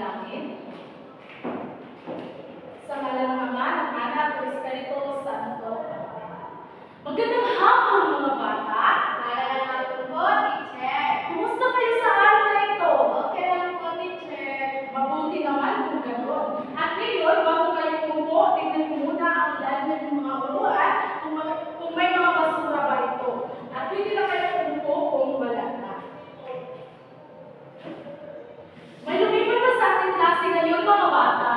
manalangin. Sa ngalan ng Ama, ng Anak, ng Espiritu Santo. Magandang hapon mga bata. Magandang hapon po, teacher. Kumusta kayo sa araw na ito? Okay lang po, teacher. Mabuti naman kung gano'n. At ngayon, bago kayo umupo, tignan mo muna ang ilalim ng mga upuan kung may mga basura ba ito. At pwede na kayo umupo kung wala na. May lumipat na sa ating klase ngayon mga bata.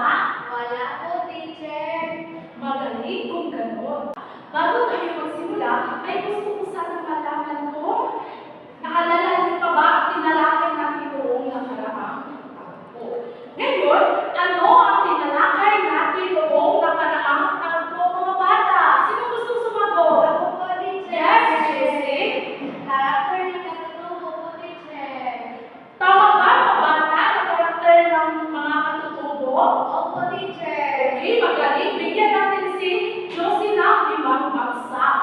Wala po, teacher. Magaling kung gano'n. Bago tayo magsimula, ay gusto ko sana malaman kung naalala niyo pa ba ang tinalakay natin noong nakaraang takbo. Ngayon, ano ang tinalakay natin noong nakaraang takbo mga bata? Sino gusto sumagot? Ako po, teacher. Yes, Jessie. Karakter ng katutubo po, teacher. Tama ba mga bata ang karakter ng mga katutubo? Opo, teacher. Okay, magaling. Bigyan natin si Josie ng 5 bagsak.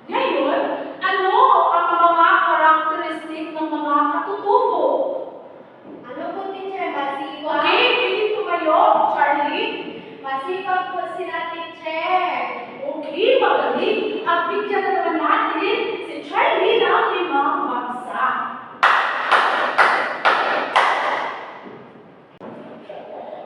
Ngayon, ano ang mga karakteristik ng mga katutubo? Ano po, teacher? Masipag. Okay, pili ko kayo, Charlie. Masipag po sila, teacher. Okay, magaling. At bigyan na naman natin si Charlie ng 5 bagsak.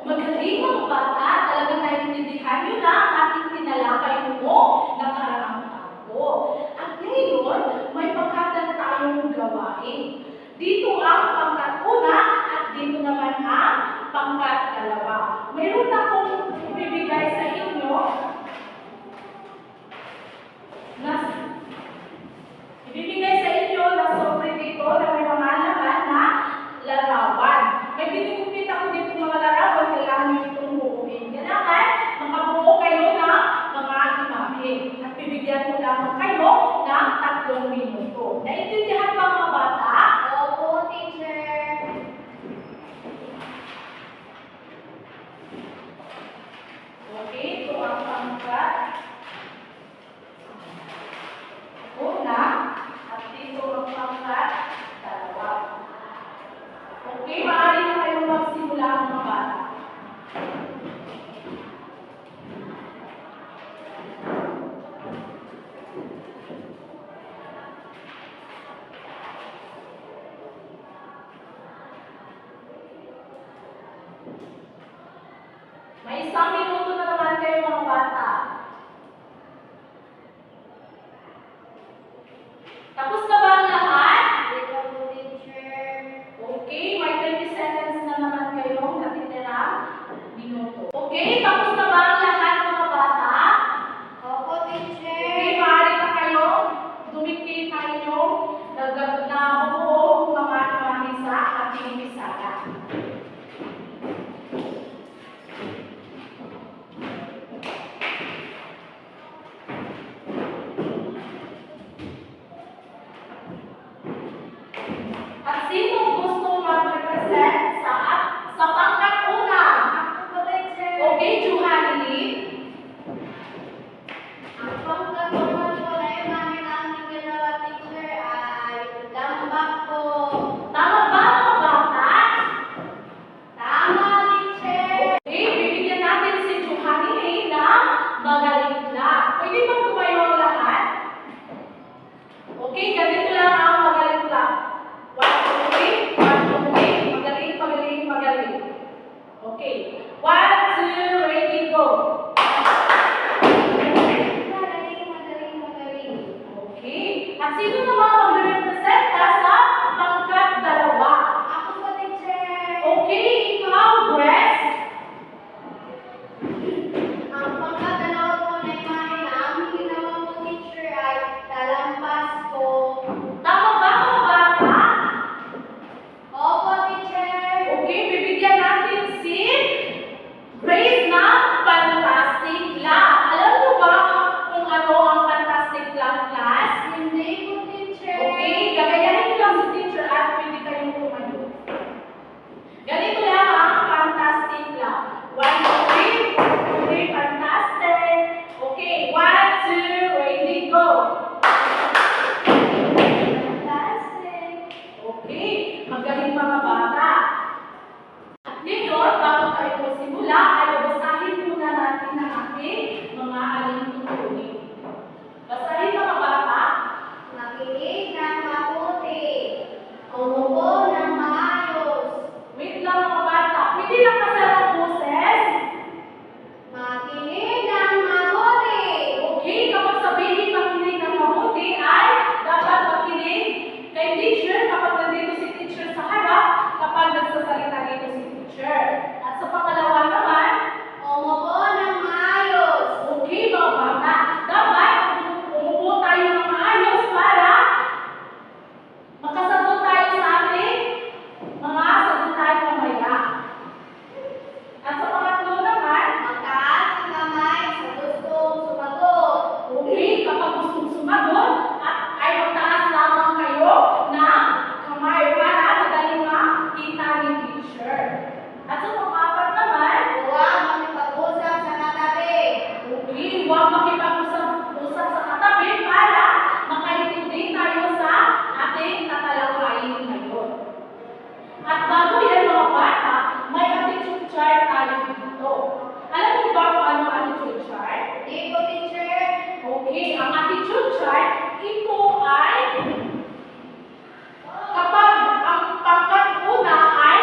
Magaling mga bata, talagang naiintindihan nyo na ang ating tinalakay mo nakaraang takbo. At ngayon, may pagkatan tayong gawain. Dito ang pangkat una at dito naman ang pangkat dalawa. Mayroon akong ibibigay sa inyo na sobre dito na may mga laman na larawan. May binigupit ako dito mga larawan, kailangan nyo itong buuin. Kailangan makabuo kayo ng mga imahe. At bibigyan ko lamang kayo ng 3 minuto. Naintindihan ba mga bata? Opo, teacher. Okay, ito ang pangkat una at dito ang pangkat dalawa. Okay, maaari na kayong magsimula mga bata. May 1 minuto na naman kayo mga bata. Tapos na ba ang lahat? Hindi pa po, teacher. Okay, may 20 seconds na naman kayong natitirang minuto. Okay, tapos na ba ang lahat mga bata? Opo, teacher. Okay, maaari na kayo dumikit na inyong nabubuong mga imahe sa ating misala. At sino gusto mag-represent sa pangkat una? Ako po, teacher. Okay, Juhanili. Ang pangkatunan po na imahe namin ginawa, teacher, ay lambak po. Tama ba mga bata? Tama, teacher. Okay, bibigyan natin si Juhanili ng magaling lang. Pwede bang tumayo ang lahat? Okay, ganito lang ang magaling lang. 1, 2, 3, 1, 2, 3. Magaling, magaling, magaling. Okay. 1, 2, ready, go. Magaling, magaling, magaling. Okay. At sino naman mag-represent sa pangkat dalawa? Ako po, teacher. Okay, ikaw, Grace. Ang pangkadalawa po na imahe namin ginawa po, teacher, ay talampas po. Tama ba mga bata? Opo, teacher. Okay, bibigyan natin si Grace ng Fantastic Lab. Alam mo ba kung ano ang Fantastic Lab class? Hindi po, teacher. magsasalita dito si teacher. At sa pangalawa naman, Umupo ng maayos. okay mga bata, dapat umupo tayo ng maayos para makasagot tayo sa ating mga sagot tayo mamaya. At sa pangatlo naman, Magtaas ang kamay sa gustong sumagot. okay, kapag gustong sumagot, at ay magtaas lamang kayo ng kamay para madali makita ni teacher. At sa pang-apat naman, Huwag makipag-usap sa katabi. okay, huwag makipag-usap sa katabi para makaintindi tayo sa ating tatalakayin ngayon. At bago yan mga bata, may attitude chart tayo dito. Alam niyo ba kung ano ang attitude chart? Di po, teacher. Okay, ang attitude chart, ito ay kapag ang pangkat una ay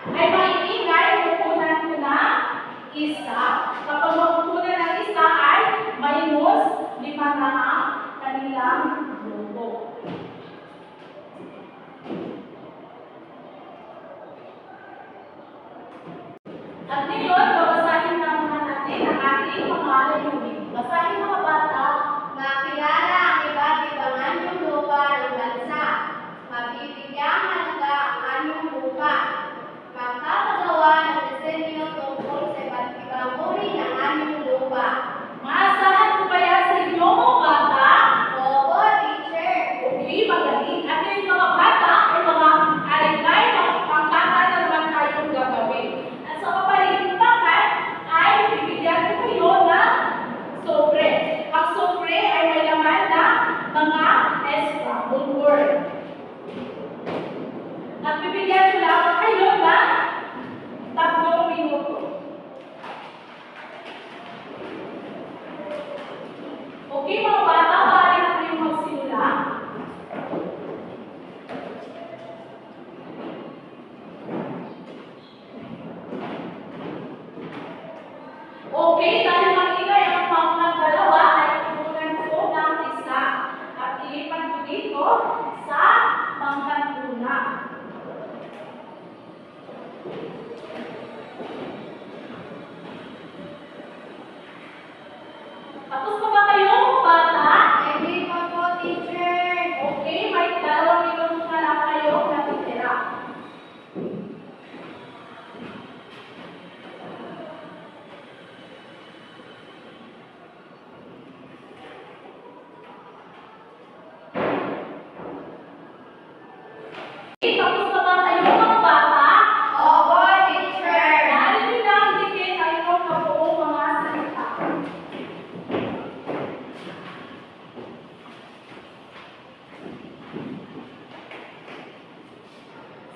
maiingay, pupunan ko na isa. Kapag mapupunan ng isa ay -5 na ang kanilang grupo. At ngayon, babasahin naman natin ang ating mga layunin. Basahin mga bata. Makilala ang iba't ibang anyong lupa ng bansa. Mabibigyang halaga ang anyong lupa. Magpapagawa ng disenyo tungkol sa iba't ibang uri ng anyong lupa. Maasahan ko ba yan sa inyo mga bata? Opo, teacher. Okay, magaling. At ngayon mga bata ay may pangkata na naman tayong gagawin. At sa papaligid pangkat ay bibigyan ko kayo ng sobre. Ang sobre ay may laman na mga scrambled word. At bibigyan ko lang kayo ng 3 minuto. Okay mga bata, maaari na kayong magsimula. Okay, dahil maingay ang mga dalawa ay tutunan ko ng isa at ilipat ko dito sa pangkat una. Tapos na ba kayo mga bata? Hindi pa po, teacher. Okay, may 2 minuto na lang kayo natitira. Okay, tapos na ba kayo mga bata? Opo, teacher. Naalala na ang dikit ay ito na buong mga salita.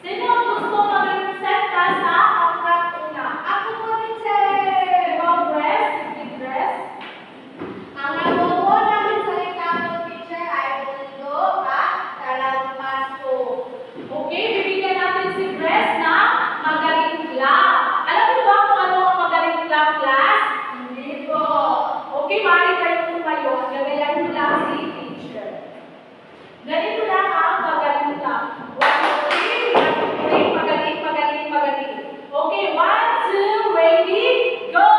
Sino ang gusto mag-representa sa pangkat una? Ako po, teacher. Ibang dress, dress. Ang nabuo namin salita po, teacher, ay bundok at talampas po. Okay, bibigyan natin si Dress na magaling club. Alam niyo ba kung ano ang magaling club, class? Hindi po. Okay, maaari kayo tumayo at gagayan mo lang si teacher. Ganito lang ang magaling club. 1, 2, 3, magaling, magaling, magaling. Okay, 1, 2, ready, go!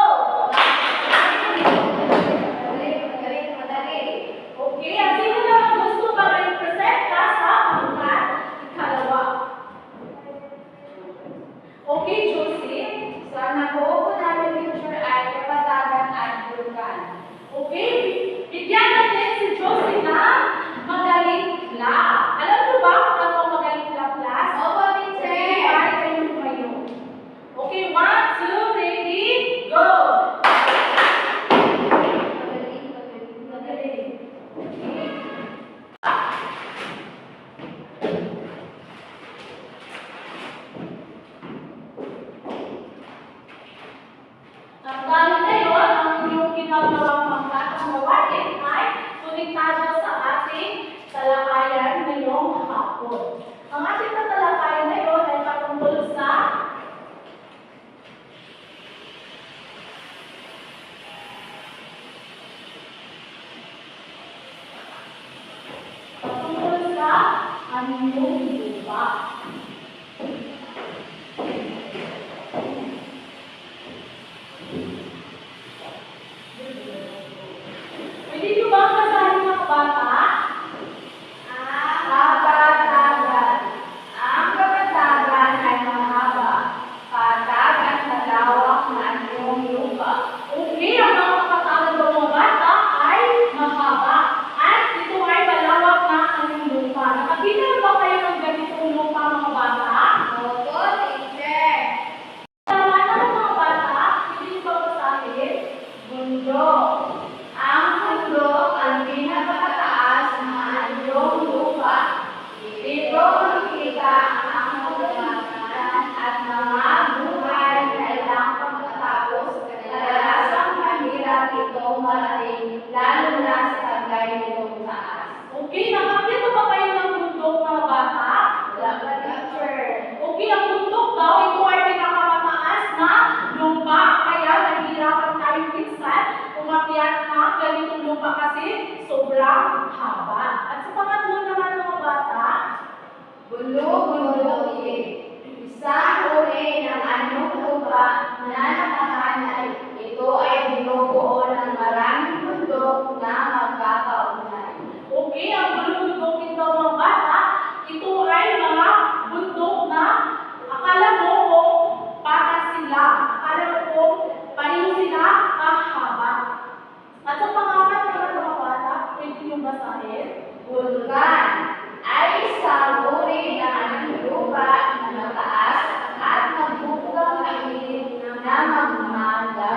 Magaling, magaling. Okay, at sino naman gusto mag-representa sa pangkat ikalawa? Okay, Josie. Sa nabuo po namin, teacher, ay kapatagan at bulkan. Okay, bigyan natin si Josie ng magaling club. Alam niyo ba kung ano ang magaling club, class? Opo, Okay, teacher. maaari kayong tumayo. Okay, 1, 2, ready, go! Magaling, magaling, magaling. At dahil ngayon, ang inyong ginagawang pangkatang gawain ay konektado sa ating talakayan ngayong hapon. Ang ating tatalakayan ngayon ay patungkol sa anyong lupa. kalagay nitong taas? Okay, nakakita pa ba kayo ng bundok, mga bata? Wala pa, teacher. Okay, ang bundok daw, ito ay pinakamataas na lupa. Kaya nahihirapan tayo minsan umakyat na ganitong lupa kasi sobrang haba. At sa pangatlo naman, mga bata, Bundok-bundok isang uri ng anyong lupa na nakahanay. Ito ay binubuo ng maraming bundok na magkakaugnay. okay, ang bundok ito, mga bata, ito ay mga bundok na akala mo kung patas sila. Akala mo kung pareho sila kahaba. At sa pangapat naman, mga bata, pwede niyong basahin. Bulkan ay isang uri ng anyong lupa na mataas at magbubugang mainit na magmamaga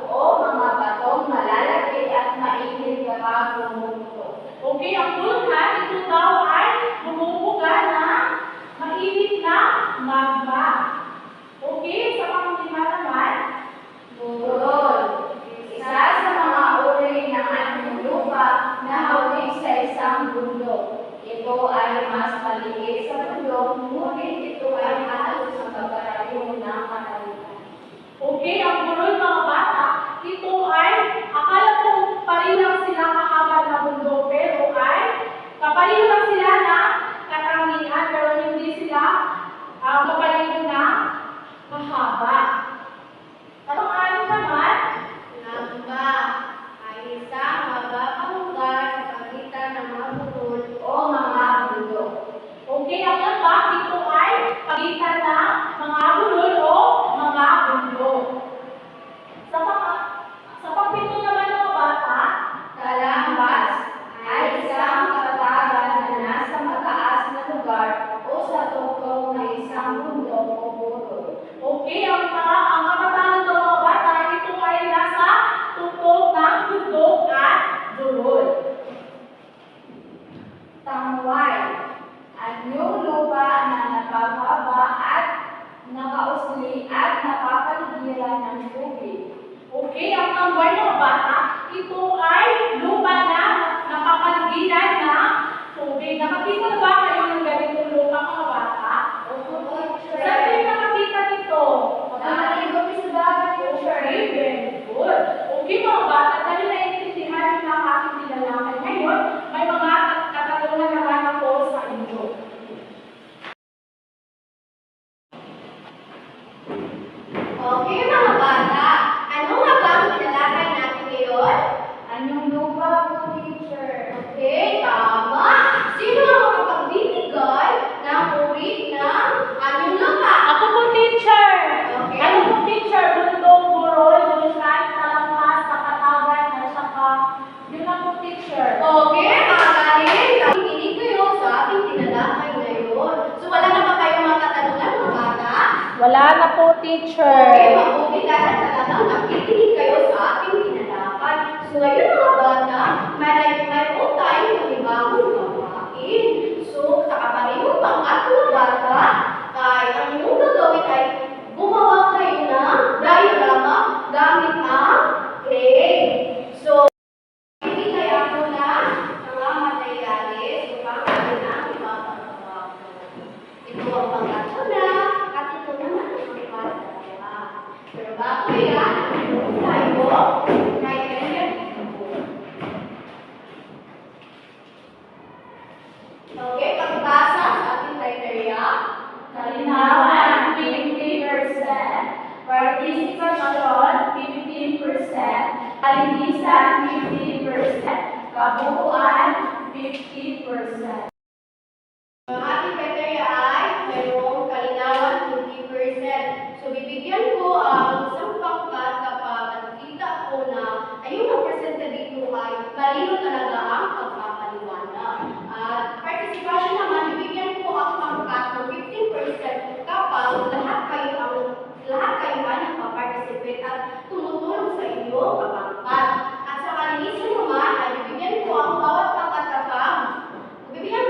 o mga batong malalaki at mainit kapag bumubuto. Okay, ang vulkan, ito daw ay bumubuga na mainit na magma. Okay, sa panglima naman, Burol, isa sa mga uri ng anyong lupa na hawig sa isang bundok. Ito ay mas maliit sa bundok, ngunit ito ay halos sa pagkarayo ng katalian. okay, ang burol, mga bata, ito ay, akala ko pareho lang sila kahaba na bundok, pero ay, kapareho lang sila na katangian, pero hindi sila kapareho na mahaba. At ang ano naman, Lamba ay isang mababang lugar sa pagitan ng mga burol o mga bundok. okay, ang lamba, ito ay pagitan ng mga burol o mga bundok. Sa pagpito naman, mga bata, Talambas ay isang kapatagan na nasa mataas na lugar o sa tuktok ng isang bundok o burol. okay, ang kapatagan ng mga bata, ito ay nasa tuktok ng bundok at burol. Tangway, anyong lupa na napahaba at nakausli at napapaligiran ng tubig. Okay, ang tambay, mga bata, ito ay lupa na napapaligiran ng tubig. Nakakita na ba kayo ng ganitong lupa, mga bata? Saan kayo nakakita nito? Nakaligo sa dagat, teacher. Okay, very good. Okay, mga bata, dahil naiintindihan nyo na ang aking tinalakay ngayon, may mga katanungan naman ako sa inyo. Okay, mga bata. Ano nga ba ang tinalakay natin ngayon? Anyong lupa po, teacher? Okay, tama. Sino ang makapagbibigay ng uri ng anyong lupa? Ako po, teacher! Okay. Ano po, teacher? Bundok, burol, bulkan, talampas, kapatagan, at saka, yun lang po, teacher. Okay, mga galing. Nakikinig kayo sa ating tinalakay ngayon. So, wala na ba kayong mga katanungan, mga bata? Wala na po, teacher. Okay, mabuti dahil talagang nakikinig kayo sa ating tinalakay. So, ngayon mga bata, mayroon tayong panibagong gawain. So, sa kapareho pang ating bata, ay ang inyong gagawin ay gumawa kayo ng diorama gamit ang clay. So, bibigay ako ng mga materyales upang gawin ang ipapagawa ko. Ito ang pangatlo na at ito naman ang pangkatalawa. Pero bago yan, tayo kailangan okay, pagbasa sa ating criteria. Kalinawan, 50%. Participation, 15%. Kalinisan, 50%. Kabuuan, 50%. Ang ating criteria ay mayroong kalinawan 50%. So, bibigyan ko ang isang pangkat kapag nakikita ko na ayun ang percent dito ay malino talaga ang pagpapaliwanag. At participation naman, bibigyan ko ang pangkat ng 15% kapag lahat kayo ay nagpa-participate at tumutulong sa inyo kapangkat. At sa kalinisan naman, ay bibigyan ko ang bawat pangkat kapag bibigyan ko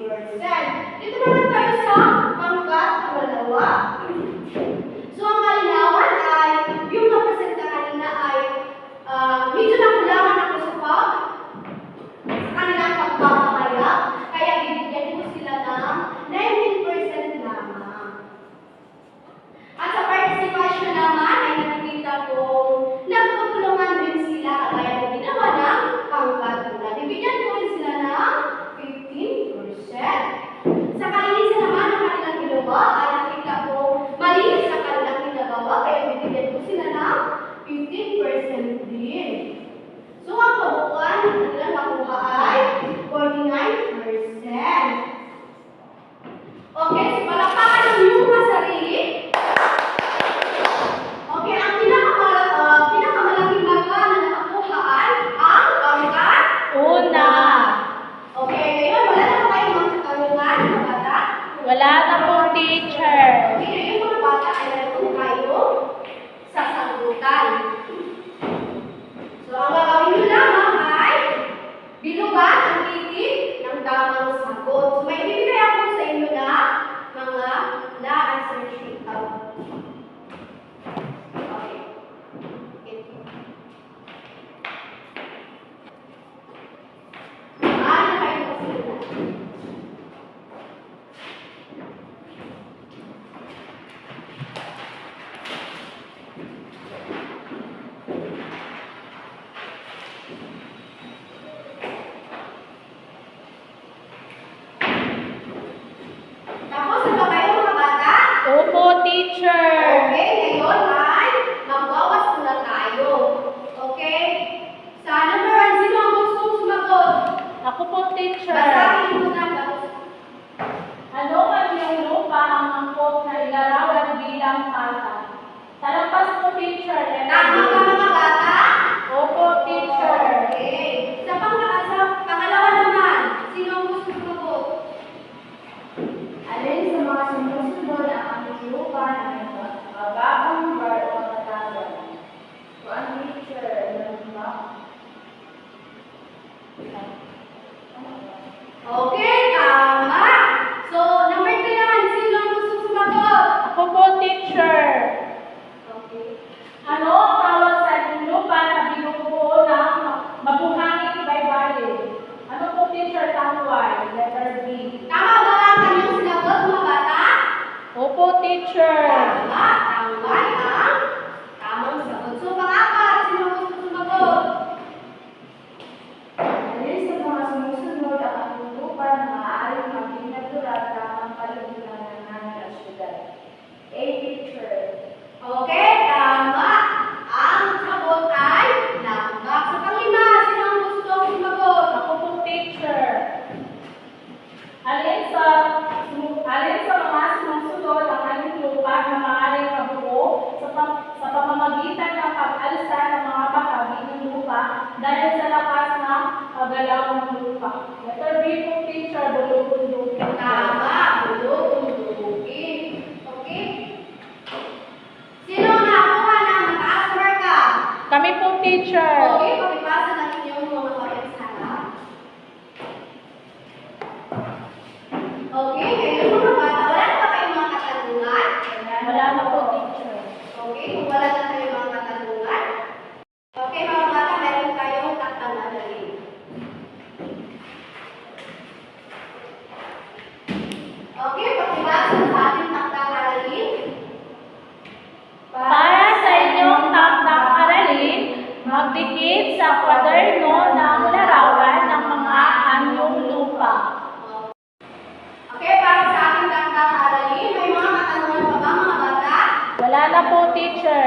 Dito naman tayo sa pangkat pangalawa. So, ang kalinawan ay, yung napresenta kanina ay medyo nakulangan ako sa kanilang pagpapakaya. Kaya bibigyan ko sila ng 19% lamang. At sa participation naman ay nakikita kong nagtutulungan din sila kagaya ng ginawa ng pangkat una. Bibigyan ko rin sila ng 15%. Sa kalinisan naman ng kanilang ginawa ay nakita ko malinis sa kanilang ginagawa kaya bibigyan ko sila ng 15% din. So ang kabuuan ng kanilang nakuha ay 49%. Okay, so palakpakan ng iyong mga sarili. Okay, ang pinakamalaking marka na nakakuha ay ang pangkat Una. Okay, ngayon wala na ba kayong mga katanungan, mga bata? Wala na po, teacher. Okay, ngayon mga bata ay meron kayo sasagutan. So, ang gagawin nyo lamang ay bilugan ang titik ng tamang sagot. So, may ibibigay ako sa inyo na mga na-answer sheet. Okay. Ito. Ano kayo magsimulan? Tapos, ano ba kayo mga bata? Opo, teacher. Okay, ngayon ay magbawas muna tayo. Okay? Sa number 1, sino ang gustong sumagot? Ako po, teacher. Basahin mo na tapos. Ano man yung lupa ang angkop na ilarawan bilang pata? Talampas po, teacher. Tama ka mga bata? Opo, teacher. Okay. Sa pangalawa naman, sino ang gustong sumagot? Alin sa mga sumusunod ang aming lupa na may mababang bar o matawan? One teacher, ba? Okay, tama. So, number 3 naman, sino ang gustong sumagot? Ako po, teacher. Okay. Ano ang tawag sa lupa na binubuo ng mabuhangin baybayin? Ano po, teacher? Tangway. Letter B. Tama ba ang kanyang sinagot mga bata? Opo, teacher. Tama, tama ang tamang sagot. So, pang-apat, sino ang gustong sumagot? Alin sa mga sumusunod ang aming lupa na maaaring maging natural tamang paligiran ng namin at syudad? A, teacher. Okay, tama. Ang sagot ay lambak. Sa panglima, sino ang gustong sumagot? Ako po, teacher. Alin sa mga sumusunod ang aming lupa na maaaring mabuo sa pamamagitan ng pag-alsa ng mga bahagi ng lupa dahil sa lakas ng paggalaw ng lupa? Letter B po, teacher. Bulubundukin. Tama, bulubundukin. Okay? Sino ang nakakuha ng mataas marka? Kami po, teacher. Okay, pakipasa na inyong mga papel sa harap. Okay, ngayon mga bata, wala na ba kayong mga katanungan? Wala na po, teacher. Okay, kung wala na kayong mga katanungan. Okay, mga bata, meron tayong taktang aralin. Okay, pakibasa sa ating taktang aralin. Para sa inyong tamtang aralin, magdikit sa kwaderno ng larawan ng mga anyong lupa. Okay, para sa ating taktang aralin, may mga katanungan pa ba mga bata? Wala na po, teacher.